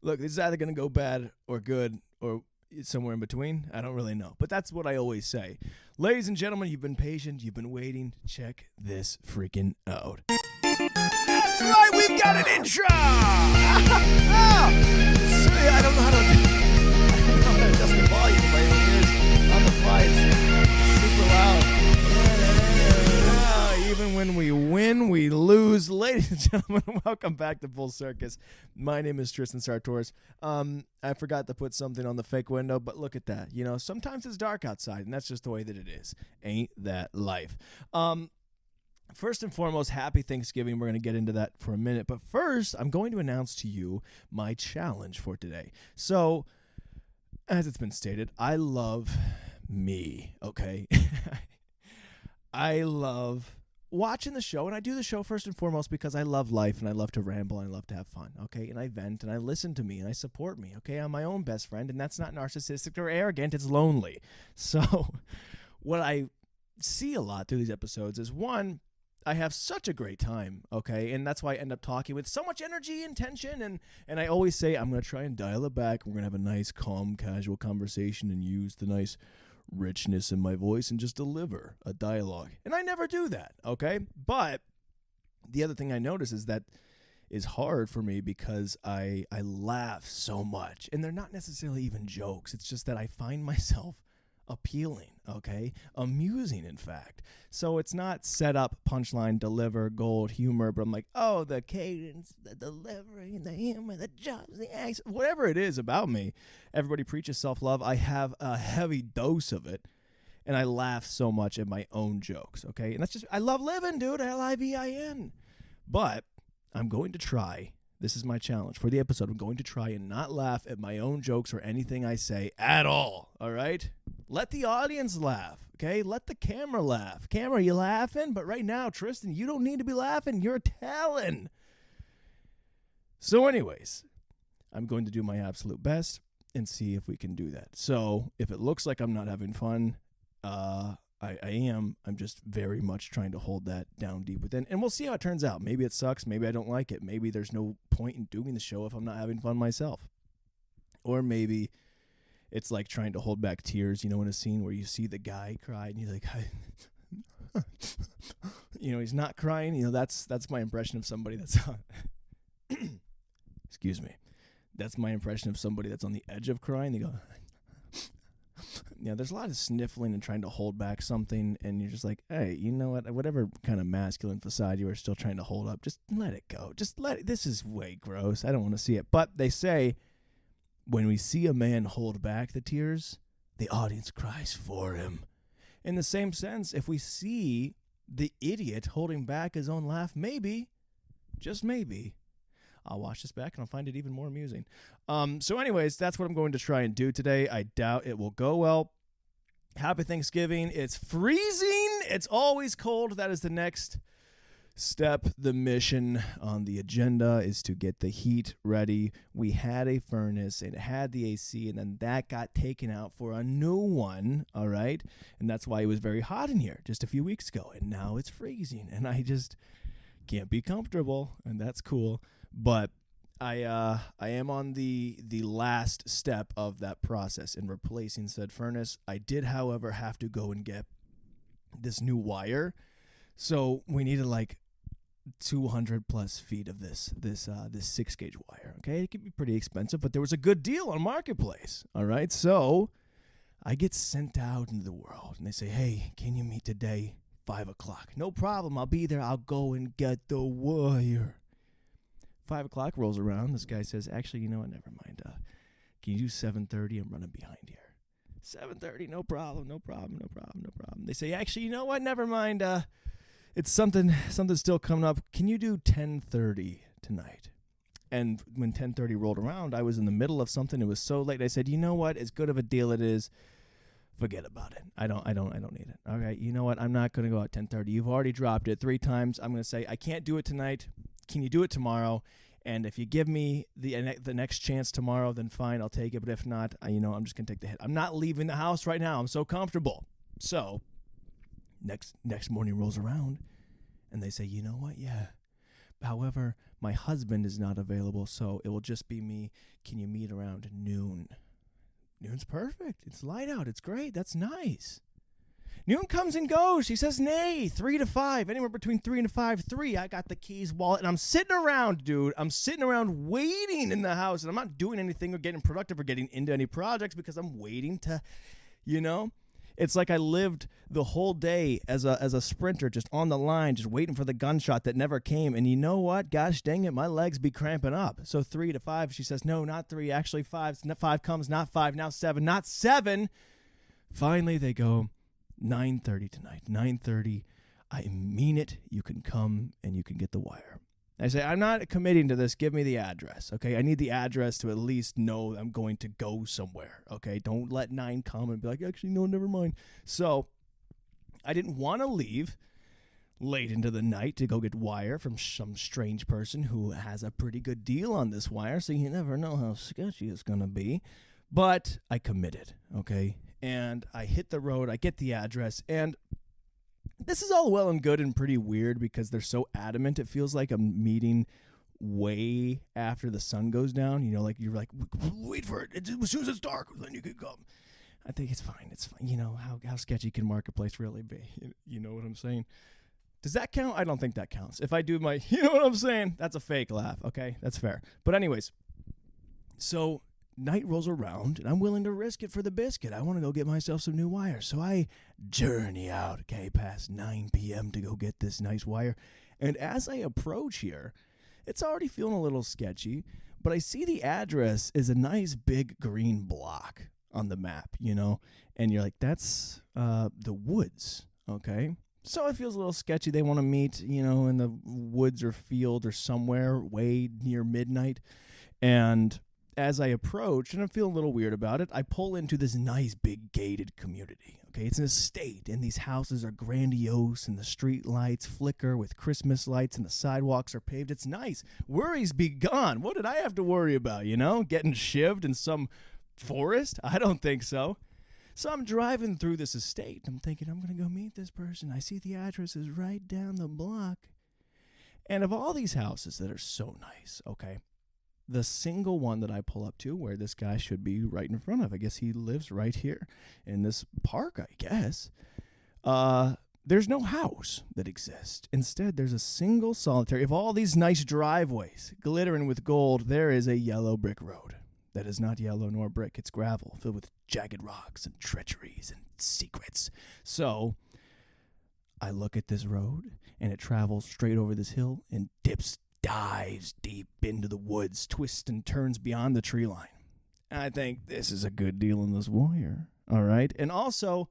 Look, it's either going to go bad or good or somewhere in between. I don't really know. But that's what I always say. Ladies and gentlemen, you've been patient. You've been waiting. Check this freaking out. That's right. We've got an intro. Sorry, I don't know how to adjust the volume. But it is on the fly. It's super loud. Even when we win, we lose. Ladies and gentlemen, welcome back to Full Circus. My name is Tristan Sartoris. I forgot to put something on the fake window, but look at that. You know, sometimes it's dark outside, and that's just the way that it is. Ain't that life? First and foremost, happy Thanksgiving. We're going to get into that for a minute. But first, I'm going to announce to you my challenge for today. So, as it's been stated, I love me, okay? I love watching the show, and I do the show first and foremost because I love life, and I love to ramble, and I love to have fun, okay? And I vent, and I listen to me, and I support me, okay? I'm my own best friend, and that's not narcissistic or arrogant. It's lonely. So what I see a lot through these episodes is, one, I have such a great time, okay? And that's why I end up talking with so much energy and tension, and I always say I'm going to try and dial it back. We're going to have a nice, calm, casual conversation and use the nice richness in my voice and just deliver a dialogue. And I never do that, okay? But the other thing I notice is that is hard for me because I laugh so much. And they're not necessarily even jokes. It's just that I find myself appealing, okay? Amusing, in fact. So it's not set up, punchline, deliver, gold, humor, but I'm like, oh, the cadence, the delivery, the humor, the jokes, the accent, whatever it is about me. Everybody preaches self-love. I have a heavy dose of it, and I laugh so much at my own jokes, okay? And that's just, I love living, dude, L-I-V-I-N. But I'm going to try. This is my challenge for the episode. I'm going to try and not laugh at my own jokes or anything I say at all, all right? Let the audience laugh, okay? Let the camera laugh. Camera, you laughing? But right now, Tristan, you don't need to be laughing. You're telling. So anyways, I'm going to do my absolute best and see if we can do that. So if it looks like I'm not having fun, I am. I'm just very much trying to hold that down deep within. And we'll see how it turns out. Maybe it sucks. Maybe I don't like it. Maybe there's no point in doing the show if I'm not having fun myself. Or maybe it's like trying to hold back tears, you know, in a scene where you see the guy cry and he's like, you know, he's not crying. You know, that's my impression of somebody that's excuse me. That's my impression of somebody that's on the edge of crying. They go, yeah, there's a lot of sniffling and trying to hold back something, and you're just like, hey, you know what? Whatever kind of masculine facade you are still trying to hold up, just let it go. Just let it. This is way gross. I don't want to see it. But they say when we see a man hold back the tears, the audience cries for him. In the same sense, if we see the idiot holding back his own laugh, maybe, just maybe, I'll watch this back and I'll find it even more amusing. So anyways, that's what I'm going to try and do today. I doubt it will go well. Happy Thanksgiving. It's freezing. It's always cold. That is the next step. The mission on the agenda is to get the heat ready. We had a furnace and it had the AC, and then that got taken out for a new one, all right? And that's why it was very hot in here just a few weeks ago, and now it's freezing, and I just can't be comfortable, and that's cool. But I am on the last step of that process in replacing said furnace. I did, however, have to go and get this new wire. So we needed like 200 plus feet of this 6-gauge wire. Okay, it could be pretty expensive, but there was a good deal on Marketplace. All right, so I get sent out into the world, and they say, "Hey, can you meet today, 5 o'clock?" No problem. I'll be there. I'll go and get the wire. 5 o'clock rolls around. This guy says, "Actually, you know what? Never mind. Can you do 7:30? I'm running behind here." 7:30, no problem. They say, "Actually, you know what? Never mind. It's something still coming up. Can you do 10:30 tonight?" And when 10:30 rolled around, I was in the middle of something. It was so late. I said, "You know what? As good of a deal it is, forget about it. I don't need it. Okay, you know what? I'm not going to go at 10:30. You've already dropped it 3 times. I'm going to say I can't do it tonight. Can you do it tomorrow? And if you give me the next chance tomorrow, then fine, I'll take it. But if not, I'm just going to take the hit. I'm not leaving the house right now. I'm so comfortable." So next morning rolls around, and they say, "You know what? Yeah, However, my husband is not available, so it will just be me. Can you meet around noon? Noon's perfect. It's light out. It's great. That's nice. Noon comes and goes. She says, nay, 3 to 5, anywhere between 3 and 5. 3, I got the keys, wallet, and I'm sitting around, dude. I'm sitting around waiting in the house, and I'm not doing anything or getting productive or getting into any projects because I'm waiting to, It's like I lived the whole day as a sprinter, just on the line, just waiting for the gunshot that never came. And you know what? Gosh dang it, my legs be cramping up. So 3 to 5, she says, no, not 3, actually 5. 5 comes, not 5, now 7, not 7. Finally, they go, 9:30 tonight, 9:30. I mean it. You can come and you can get the wire. I say, I'm not committing to this. Give me the address, okay? I need the address to at least know I'm going to go somewhere, okay? Don't let 9 come and be like, actually, no, never mind. So I didn't want to leave late into the night to go get wire from some strange person who has a pretty good deal on this wire, so you never know how sketchy it's going to be. But I committed, okay? And I hit the road. I get the address, and this is all well and good and pretty weird because they're so adamant. It feels like a meeting way after the sun goes down. Like you're like, wait for it. As soon as it's dark, then you can come. I think it's fine. It's fine. How sketchy can Marketplace really be? You know what I'm saying? Does that count? I don't think that counts. If I do my, you know what I'm saying? That's a fake laugh. Okay, that's fair. But anyways, so night rolls around, and I'm willing to risk it for the biscuit. I want to go get myself some new wire. So I journey out, past 9 p.m. to go get this nice wire. And as I approach here, it's already feeling a little sketchy, but I see the address is a nice big green block on the map, and you're like, that's the woods, okay? So it feels a little sketchy. They want to meet, in the woods or field or somewhere way near midnight. And as I approach, and I'm feeling a little weird about it, I pull into this nice big gated community. Okay, it's an estate, and these houses are grandiose, and the street lights flicker with Christmas lights, and the sidewalks are paved. It's nice. Worries be gone. What did I have to worry about, Getting shivved in some forest? I don't think so. So I'm driving through this estate. I'm thinking, I'm going to go meet this person. I see the address is right down the block. And of all these houses that are so nice, okay, the single one that I pull up to where this guy should be right in front of, I guess he lives right here in this park, I guess. There's no house that exists. Instead, there's a single solitary, of all these nice driveways glittering with gold, there is a yellow brick road. That is not yellow nor brick. It's gravel filled with jagged rocks and treacheries and secrets. So I look at this road, and it travels straight over this hill and dives deep into the woods, twists and turns beyond the tree line. I think this is a good deal in this wire, all right? And also,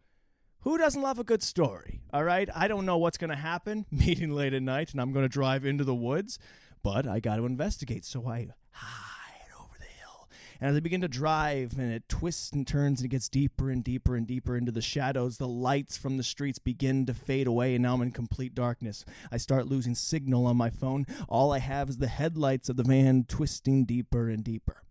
who doesn't love a good story, all right? I don't know what's going to happen, meeting late at night, and I'm going to drive into the woods, but I got to investigate, so I hide over the hill. And as I begin to drive, and it twists and turns, and it gets deeper and deeper and deeper into the shadows, the lights from the streets begin to fade away, and now I'm in complete darkness. I start losing signal on my phone. All I have is the headlights of the van twisting deeper and deeper.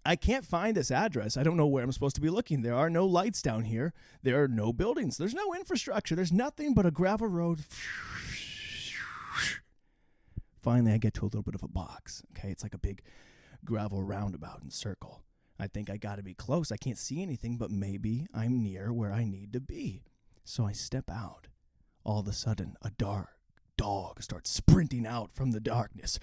I can't find this address. I don't know where I'm supposed to be looking. There are no lights down here. There are no buildings. There's no infrastructure. There's nothing but a gravel road. Finally, I get to a little bit of a box. Okay, it's like a big gravel roundabout and circle. I think I got to be close. I can't see anything, but maybe I'm near where I need to be. So I step out. All of a sudden, a dark dog starts sprinting out from the darkness.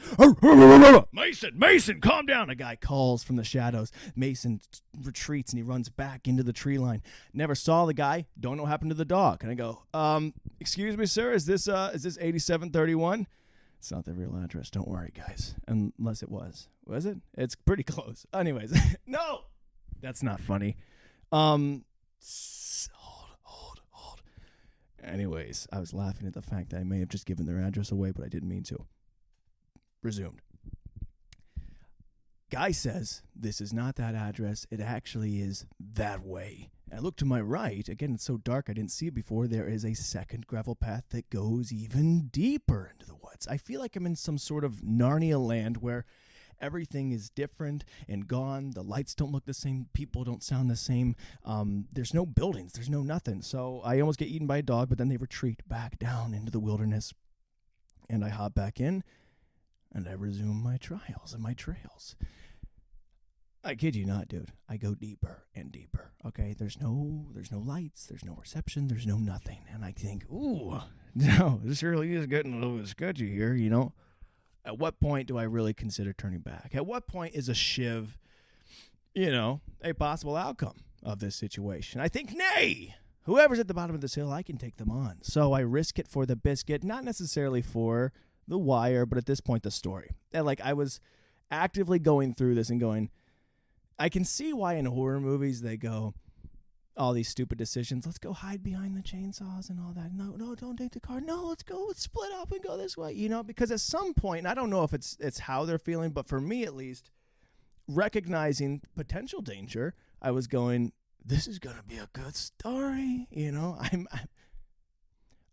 Mason, calm down, a guy calls from the shadows. Mason retreats and he runs back into the tree line. Never saw the guy, don't know what happened to the dog. And I go, excuse me, sir, is this 8731? It's not the real address, don't worry, guys. Unless it was. Was it? It's pretty close. Anyways, no, that's not funny. Hold. Anyways, I was laughing at the fact that I may have just given their address away, but I didn't mean to. Resumed. Guy says, this is not that address. It actually is that way. And I look to my right. Again, it's so dark I didn't see it before. There is a second gravel path that goes even deeper into the woods. I feel like I'm in some sort of Narnia land where everything is different and gone. The lights don't look the same. People don't sound the same. There's no buildings. There's no nothing. So I almost get eaten by a dog, but then they retreat back down into the wilderness. And I hop back in, and I resume my trials and my trails. I kid you not, dude. I go deeper and deeper. Okay, there's no lights, there's no reception, there's no nothing, and I think, ooh, no, this really is getting a little bit sketchy here. At what point do I really consider turning back? At what point is a shiv, a possible outcome of this situation? I think, nay, whoever's at the bottom of this hill, I can take them on. So I risk it for the biscuit, not necessarily for the wire, but at this point, the story. And I was actively going through this and going, I can see why in horror movies they go, all these stupid decisions. Let's go hide behind the chainsaws and all that. No, don't take the car. No, let's split up and go this way. Because at some point, and I don't know if it's how they're feeling, but for me at least, recognizing potential danger, I was going, this is gonna be a good story.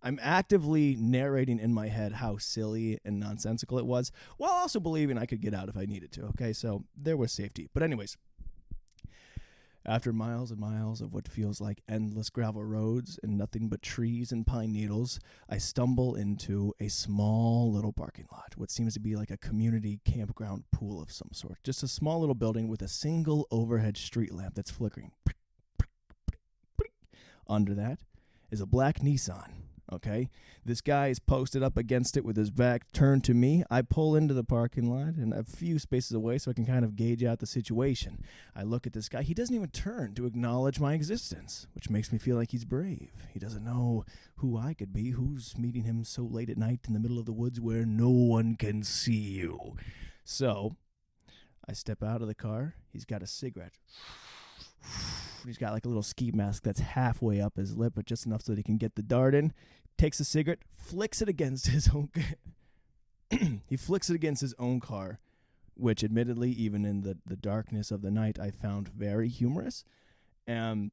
I'm actively narrating in my head how silly and nonsensical it was, while also believing I could get out if I needed to. Okay, so there was safety. But anyways, after miles and miles of what feels like endless gravel roads and nothing but trees and pine needles, I stumble into a small little parking lot, what seems to be like a community campground pool of some sort. Just a small little building with a single overhead street lamp that's flickering. Under that is a black Nissan. Okay, this guy is posted up against it with his back turned to me. I pull into the parking lot and a few spaces away so I can kind of gauge out the situation. I look at this guy. He doesn't even turn to acknowledge my existence, which makes me feel like he's brave. He doesn't know who I could be, who's meeting him so late at night in the middle of the woods where no one can see you. So I step out of the car. He's got a cigarette. He's got like a little ski mask that's halfway up his lip, but just enough so that he can get the dart in. Takes a cigarette, flicks it against his own. He flicks it against his own car, which, admittedly, even in the darkness of the night, I found very humorous. And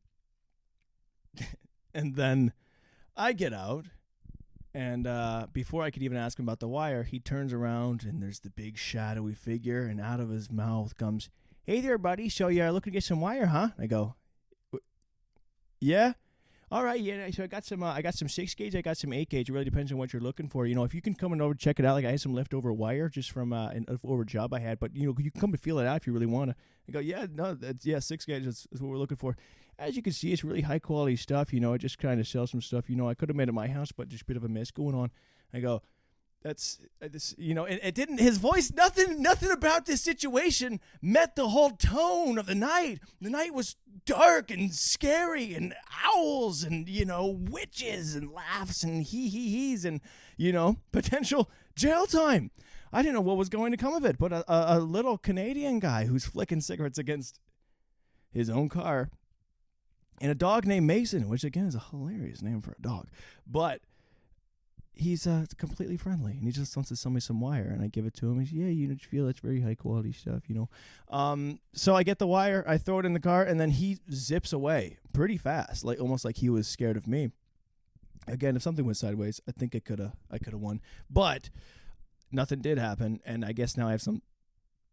then I get out, and before I could even ask him about the wire, he turns around, and there's the big shadowy figure, and out of his mouth comes, "Hey there, buddy. So you're looking to get some wire, huh?" I go, "Yeah. All right, yeah. So I got some 6 gauge, I got some 8 gauge. It really depends on what you're looking for. If you can come and over check it out, I had some leftover wire just from an over job I had, but you can come and feel it out if you really want to." I go, "Yeah, no, 6 gauge is what we're looking for." As you can see, it's really high quality stuff. I just kind of sell some stuff. I could have made it at my house, but just a bit of a mess going on. I go, that's this, it didn't, his voice, nothing about this situation met the whole tone of the night. The night was dark and scary and owls and, witches and laughs and he's and, potential jail time. I didn't know what was going to come of it, but a little Canadian guy who's flicking cigarettes against his own car and a dog named Mason, which again is a hilarious name for a dog, but he's completely friendly, and he just wants to sell me some wire, and I give it to him. He's, "Yeah, you feel it's very high-quality stuff, So I get the wire, I throw it in the car, and then he zips away pretty fast, almost like he was scared of me. Again, if something went sideways, I think I could have won. But nothing did happen, and I guess now I have some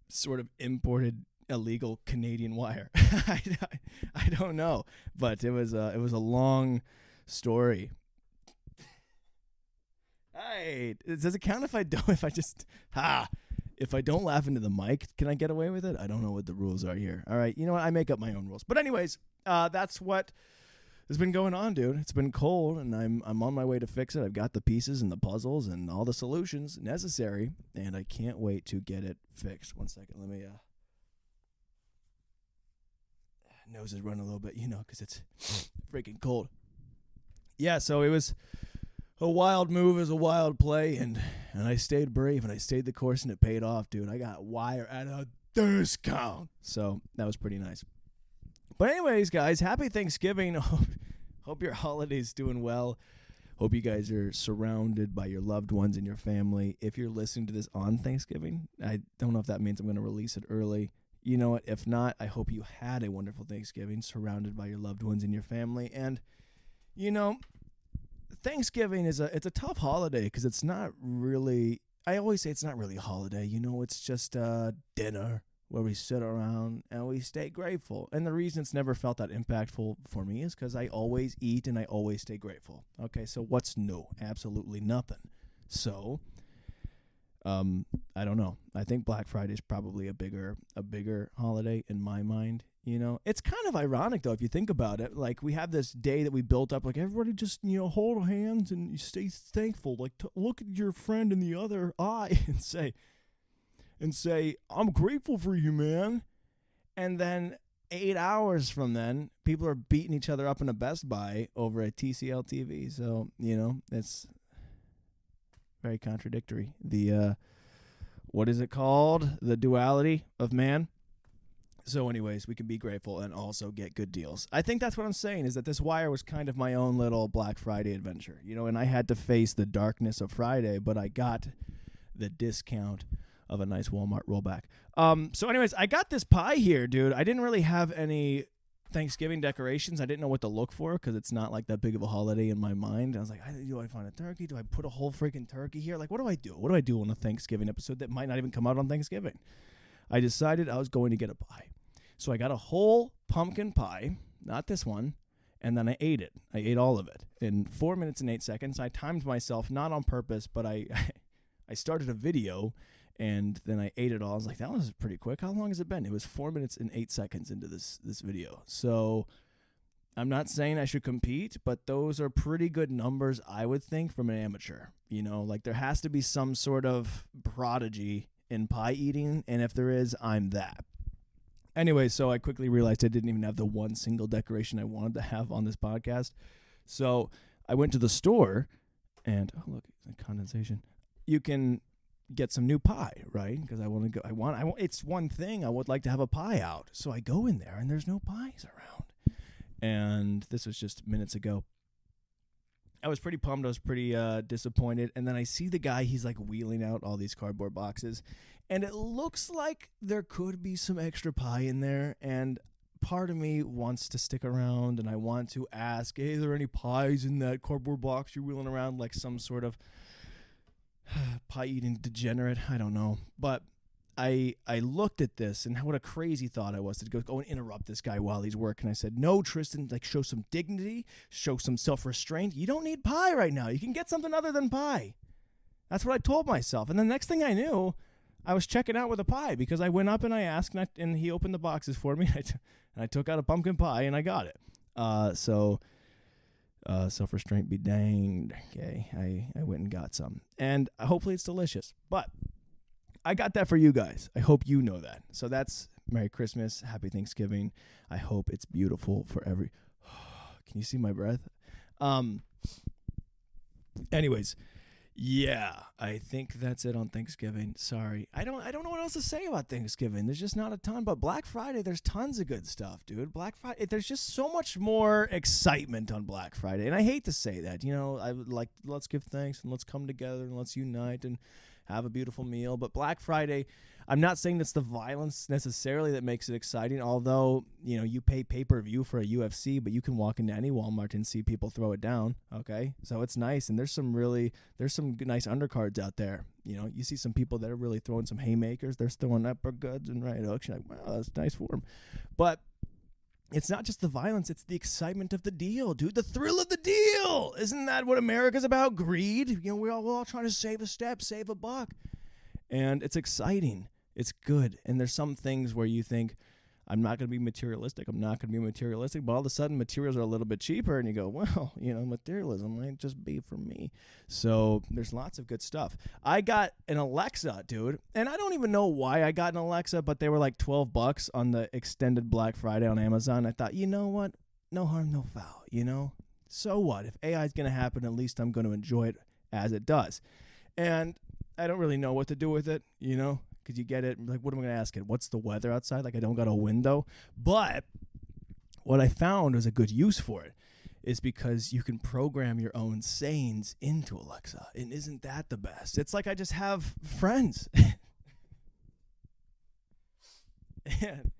sort of imported illegal Canadian wire. I don't know, but it was a long story. Hey, does it count if I don't laugh into the mic? Can I get away with it? I don't know what the rules are here. All right, you know what? I make up my own rules. But anyways, that's what has been going on, dude. It's been cold, and I'm on my way to fix it. I've got the pieces and the puzzles and all the solutions necessary, and I can't wait to get it fixed. One second, let me. Nose is running a little bit, because it's freaking cold. Yeah, so it was a wild move, is a wild play, and I stayed brave, and I stayed the course, and it paid off, dude. I got wire at a discount, so that was pretty nice. But anyways, guys, happy Thanksgiving. Hope your holiday's doing well. Hope you guys are surrounded by your loved ones and your family. If you're listening to this on Thanksgiving, I don't know if that means I'm going to release it early. You know what? If not, I hope you had a wonderful Thanksgiving surrounded by your loved ones and your family. And, Thanksgiving it's a tough holiday because it's not really, I always say it's not really a holiday. It's just dinner where we sit around and we stay grateful. And the reason it's never felt that impactful for me is because I always eat and I always stay grateful. Okay, so what's new? Absolutely nothing. So I don't know. I think Black Friday is probably a bigger holiday in my mind. You know, it's kind of ironic though if you think about it. Like we have this day that we built up. Like everybody just hold hands and you stay thankful. Like look at your friend in the other eye and say I'm grateful for you, man. And then 8 hours from then, people are beating each other up in a Best Buy over a TCL TV. So it's very contradictory. The what is it called? The duality of man. So anyways, we can be grateful and also get good deals. I think that's what I'm saying, is that this wire was kind of my own little Black Friday adventure, and I had to face the darkness of Friday, but I got the discount of a nice Walmart rollback. So anyways, I got this pie here, dude. I didn't really have any Thanksgiving decorations. I didn't know what to look for because it's not like that big of a holiday in my mind. I was like, do I find a turkey? Do I put a whole freaking turkey here? Like, what do I do? What do I do on a Thanksgiving episode that might not even come out on Thanksgiving? I decided I was going to get a pie. So I got a whole pumpkin pie, not this one, and then I ate it. I ate all of it in 4 minutes and 8 seconds. I timed myself, not on purpose, but I started a video, and then I ate it all. I was like, that was pretty quick. How long has it been? It was 4 minutes and 8 seconds into this video. So I'm not saying I should compete, but those are pretty good numbers, I would think, from an amateur. Like there has to be some sort of prodigy in pie eating, and if there is, I'm that. Anyway, so I quickly realized I didn't even have the one single decoration I wanted to have on this podcast. So I went to the store, and oh look, condensation. You can get some new pie, right? Because I want to go. It's one thing I would like to have a pie out. So I go in there, and there's no pies around. And this was just minutes ago. I was pretty bummed. I was pretty disappointed. And then I see the guy. He's like wheeling out all these cardboard boxes. And it looks like there could be some extra pie in there. And part of me wants to stick around. And I want to ask, hey, are there any pies in that cardboard box you're wheeling around? Like some sort of pie-eating degenerate. I don't know. But I looked at this, and what a crazy thought I was to go and interrupt this guy while he's working. I said, no, Tristan, like show some dignity, show some self-restraint. You don't need pie right now. You can get something other than pie. That's what I told myself. And the next thing I knew, I was checking out with a pie because I went up and I asked, and he opened the boxes for me. And I took out a pumpkin pie, and I got it. So self-restraint be danged. Okay, I went and got some. And hopefully it's delicious. But I got that for you guys. I hope you know that. So that's Merry Christmas, Happy Thanksgiving. I hope it's beautiful for every... Can you see my breath? Anyways, yeah, I think that's it on Thanksgiving. Sorry. I don't know what else to say about Thanksgiving. There's just not a ton. But Black Friday, there's tons of good stuff, dude. Black Friday, there's just so much more excitement on Black Friday. And I hate to say that. I would like, let's give thanks and let's come together and let's unite and have a beautiful meal. But Black Friday, I'm not saying it's the violence necessarily that makes it exciting, although, you pay pay-per-view for a UFC, but you can walk into any Walmart and see people throw it down, okay? So it's nice, and there's some nice undercards out there. You see some people that are really throwing some haymakers. They're throwing uppercuts and right hooks. You're like, wow, that's nice for them. But it's not just the violence, it's the excitement of the deal, dude. The thrill of the deal. Isn't that what America's about? Greed. We're all trying to save a step, save a buck. And it's exciting. It's good. And there's some things where you think, I'm not going to be materialistic. But all of a sudden, materials are a little bit cheaper. And you go, well, materialism might just be for me. So there's lots of good stuff. I got an Alexa, dude. And I don't even know why I got an Alexa, but they were like $12 on the extended Black Friday on Amazon. I thought, you know what? No harm, no foul, So what? If AI is going to happen, at least I'm going to enjoy it as it does. And I don't really know what to do with it, because you get it. Like, what am I going to ask it? What's the weather outside? Like, I don't got a window. But what I found was a good use for it is because you can program your own sayings into Alexa. And isn't that the best? It's like I just have friends. And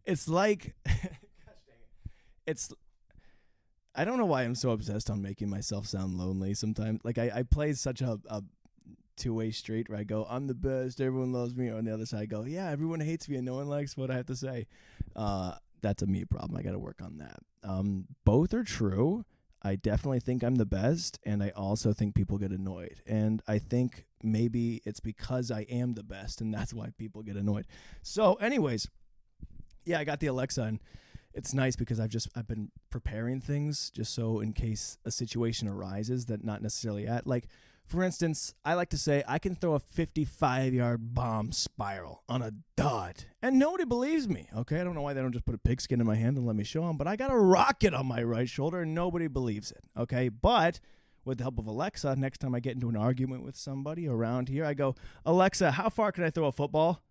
it's like, gosh dang it. I don't know why I'm so obsessed on making myself sound lonely sometimes. Like, I play such a two-way street where I go, I'm the best, everyone loves me. On the other side, I go, yeah, everyone hates me and no one likes what I have to say. That's a me problem. I got to work on that. Both are true. I definitely think I'm the best, and I also think people get annoyed. And I think maybe it's because I am the best, and that's why people get annoyed. So anyways, yeah, I got the Alexa, and it's nice because I've been preparing things just so in case a situation arises that not necessarily at. Like, for instance, I like to say I can throw a 55-yard bomb spiral on a dot, and nobody believes me, okay? I don't know why they don't just put a pigskin in my hand and let me show them, but I got a rocket on my right shoulder, and nobody believes it, okay? But with the help of Alexa, next time I get into an argument with somebody around here, I go, Alexa, how far can I throw a football?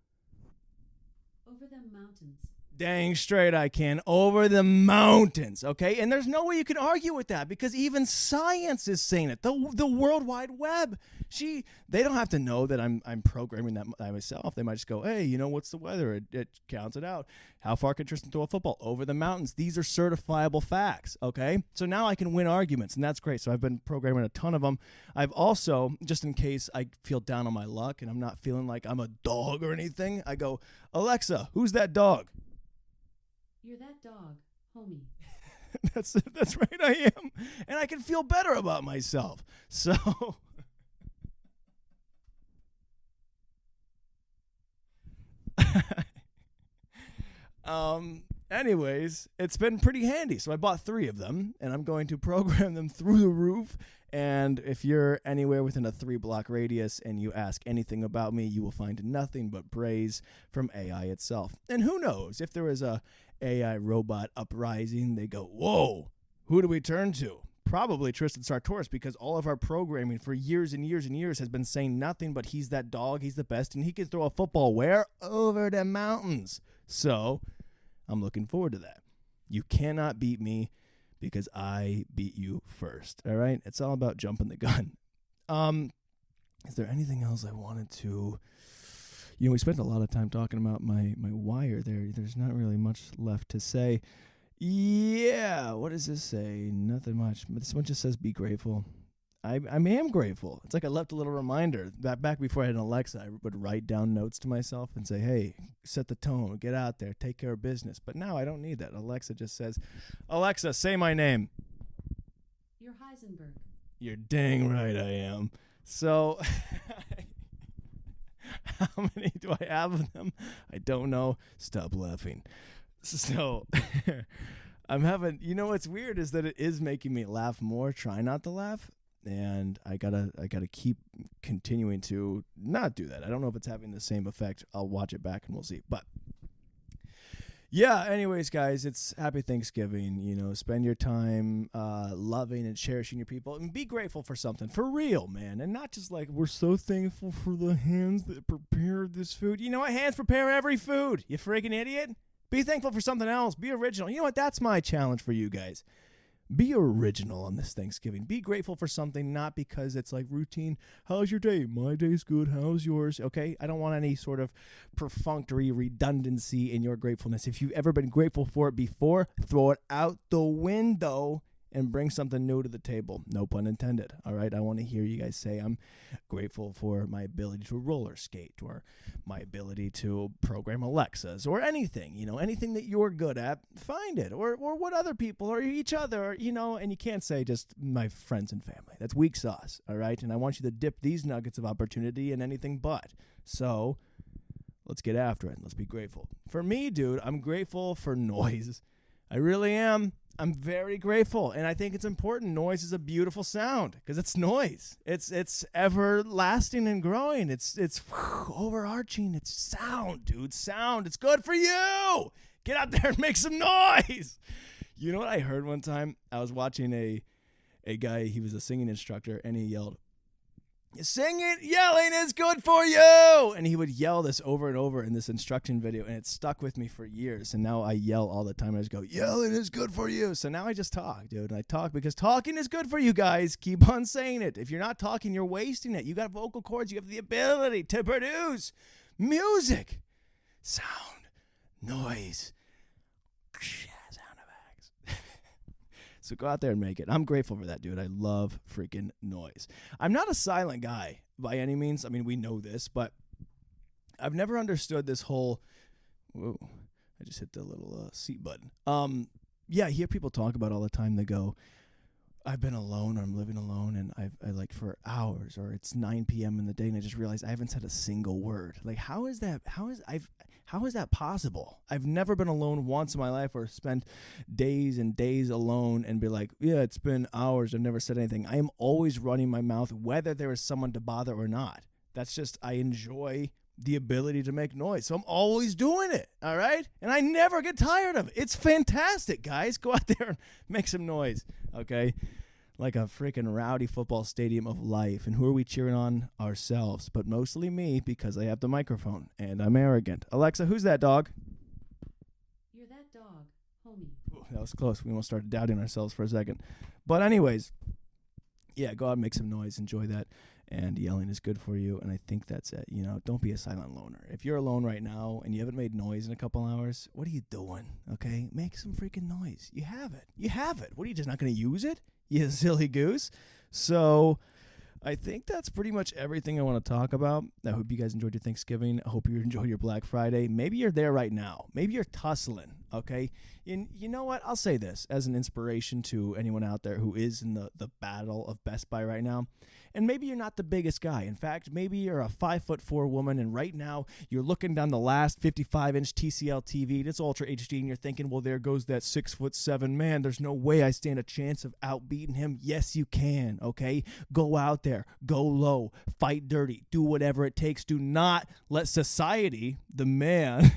Over the mountains. Dang straight I can. Over the mountains, okay? And there's no way you can argue with that because even science is saying it. The World Wide Web. They don't have to know that I'm programming that myself. They might just go, hey, what's the weather? It counts it out. How far can Tristan throw a football? Over the mountains. These are certifiable facts, okay? So now I can win arguments, and that's great. So I've been programming a ton of them. I've also, just in case I feel down on my luck and I'm not feeling like I'm a dog or anything, I go, Alexa, who's that dog? You're that dog, homie. That's right, I am. And I can feel better about myself. So anyways, it's been pretty handy. So I bought 3 of them, and I'm going to program them through the roof. And if you're anywhere within a 3-block radius and you ask anything about me, you will find nothing but praise from AI itself. And who knows, if there is a AI robot uprising, they go, whoa, who do we turn to? Probably Tristan Sartoris, because all of our programming for years and years and years has been saying nothing but he's that dog, he's the best, and he can throw a football where? Over the mountains. So I'm looking forward to that. You cannot beat me because I beat you first, all right? It's all about jumping the gun. Is there anything else I wanted to... we spent a lot of time talking about my wire there. There's not really much left to say. Yeah, what does this say? Nothing much. But this one just says be grateful. I am grateful. It's like I left a little reminder. Back before I had an Alexa, I would write down notes to myself and say, hey, set the tone, get out there, take care of business. But now I don't need that. Alexa just says, Alexa, say my name. You're Heisenberg. You're dang right I am. So... How many do I have of them? I don't know. Stop laughing. So I'm having, what's weird is that it is making me laugh more. Try not to laugh. And I gotta keep continuing to not do that. I don't know if it's having the same effect. I'll watch it back and we'll see. But yeah, anyways, guys, it's happy Thanksgiving. Spend your time loving and cherishing your people and be grateful for something for real, man. And not just like we're so thankful for the hands that prepared this food. You know what? Hands prepare every food. You freaking idiot. Be thankful for something else. Be original. You know what? That's my challenge for you guys. Be original on this Thanksgiving. Be grateful for something, not because it's like routine. How's your day? My day's good. How's yours? Okay? I don't want any sort of perfunctory redundancy in your gratefulness. If you've ever been grateful for it before, throw it out the window and bring something new to the table. No pun intended. All right? I want to hear you guys say I'm grateful for my ability to roller skate or my ability to program Alexas or anything, anything that you're good at, find it or what other people or each other, and you can't say just my friends and family. That's weak sauce. All right? And I want you to dip these nuggets of opportunity in anything but. So let's get after it and let's be grateful. For me, dude, I'm grateful for noise. I really am. I'm very grateful, and I think it's important. Noise is a beautiful sound because it's noise. It's everlasting and growing. It's overarching. It's sound, dude. Sound. It's good for you. Get out there and make some noise. You know what I heard one time? I was watching a guy. He was a singing instructor, and he yelled, yelling is good for you. And he would yell this over and over in this instruction video, and it stuck with me for years. And now I yell all the time. I just go, yelling is good for you. So now I just talk, dude. And I talk because talking is good for you guys. Keep on saying it. If you're not talking, you're wasting it. You got vocal cords. You have the ability to produce music, sound, noise, sound effects. So go out there and make it. I'm grateful for that, dude. I love freaking noise. I'm not a silent guy by any means. I mean, we know this, but I've never understood this whole... Whoa, I just hit the little seat button. Yeah, I hear people talk about all the time. They go, I've been alone, or I'm living alone, and I like for hours, or it's 9 p.m. in the day, and I just realized I haven't said a single word. Like, how is that? How is that possible? I've never been alone once in my life, or spent days and days alone and be like, yeah, it's been hours. I've never said anything. I am always running my mouth, whether there is someone to bother or not. That's just, I enjoy the ability to make noise. So I'm always doing it, all right? And I never get tired of it. It's fantastic, guys. Go out there and make some noise, okay? Like a freaking rowdy football stadium of life. And who are we cheering on? Ourselves, but mostly me, because I have the microphone and I'm arrogant. Alexa, who's that dog? You're that dog, homie. Ooh, that was close. We almost started doubting ourselves for a second. But anyways, yeah, go out and make some noise. Enjoy that. And yelling is good for you. And I think that's it. You know, don't be a silent loner. If you're alone right now and you haven't made noise in a couple hours, what are you doing? Okay? Make some freaking noise. You have it. You have it. What, are you just not going to use it? You silly goose. So I think that's pretty much everything I want to talk about. I hope you guys enjoyed your Thanksgiving. I hope you enjoyed your Black Friday. Maybe you're there right now. Maybe you're tussling, okay? And you know what? I'll say this as an inspiration to anyone out there who is in the battle of Best Buy right now. And maybe you're not the biggest guy. In fact, maybe you're a 5'4" woman, and right now you're looking down the last 55-inch TCL TV. It's Ultra HD, and you're thinking, well, there goes that 6'7" man. There's no way I stand a chance of outbeating him. Yes, you can, okay? Go out there. Go low. Fight dirty. Do whatever it takes. Do not let society, the man,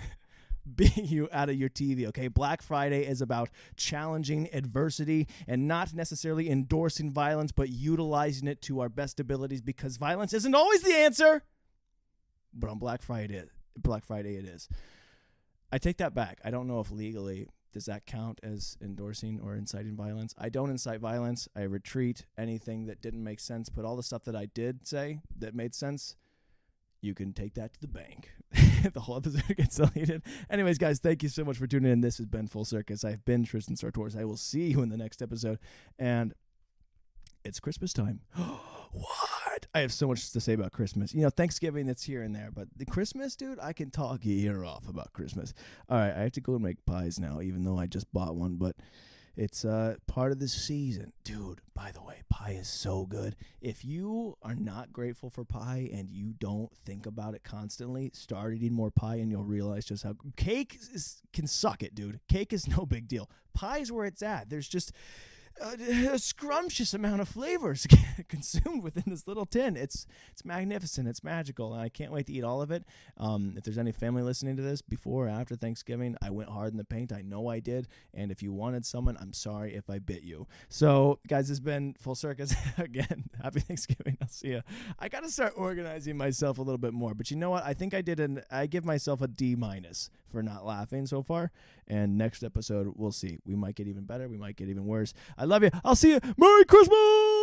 beat you out of your TV, okay? Black Friday is about challenging adversity and not necessarily endorsing violence, but utilizing it to our best abilities, because violence isn't always the answer. But on Black Friday it is. I take that back. I don't know if legally does that count as endorsing or inciting violence. I don't incite violence. I retreat anything that didn't make sense, but all the stuff that I did say that made sense, you can take that to the bank. The whole episode gets deleted. Anyways, guys, thank you so much for tuning in. This has been Full Circus. I've been Tristan Sartoris. I will see you in the next episode. And it's Christmas time. What? I have so much to say about Christmas. You know, Thanksgiving, that's here and there. But the Christmas, dude, I can talk your ear off about Christmas. All right, I have to go and make pies now, even though I just bought one. But it's part of the season. Dude, by the way, pie is so good. If you are not grateful for pie and you don't think about it constantly, start eating more pie and you'll realize just how cake can suck it, dude. Cake is no big deal. Pie is where it's at. There's just a scrumptious amount of flavors consumed within this little tin. It's magnificent. It's magical, and I can't wait to eat all of it. If there's any family listening to this before or after Thanksgiving, I went hard in the paint. I know I did, and if you wanted someone, I'm sorry if I bit you. So, guys, this has been Full Circus. Again, happy Thanksgiving. I'll see you. I got to start organizing myself a little bit more, but you know what? I think I give myself a D- for not laughing so far, and next episode, we'll see. We might get even better. We might get even worse. I love you. I'll see you. Merry Christmas!